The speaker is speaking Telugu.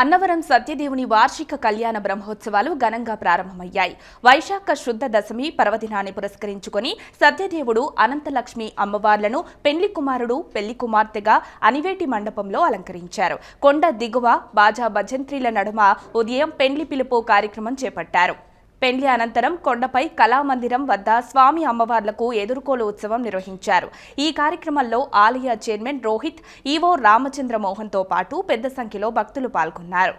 అన్నవరం సత్యదేవుని వార్షిక కళ్యాణ బ్రహ్మోత్సవాలు ఘనంగా ప్రారంభమయ్యాయి. వైశాఖ శుద్ధ దశమి పర్వదినాన్ని పురస్కరించుకొని సత్యదేవుడు అనంతలక్ష్మి అమ్మవార్లను పెండ్లి కుమారుడు పెళ్లి కుమార్తెగా అనివేటి మండపంలో అలంకరించారు. కొండ దిగువ బాజా భజంత్రీల నడుమ ఉదయం పెండ్లి పిలుపు కార్యక్రమం చేపట్టారు. పెండ్లి అనంతరం కొండపై కళామందిరం వద్ద స్వామి అమ్మవార్లకు ఎదుర్కోలు ఉత్సవం నిర్వహించారు. ఈ కార్యక్రమంలో ఆలయ చైర్మన్ రోహిత్, ఈవో రామచంద్ర మోహన్తో పాటు పెద్ద సంఖ్యలో భక్తులు పాల్గొన్నారు.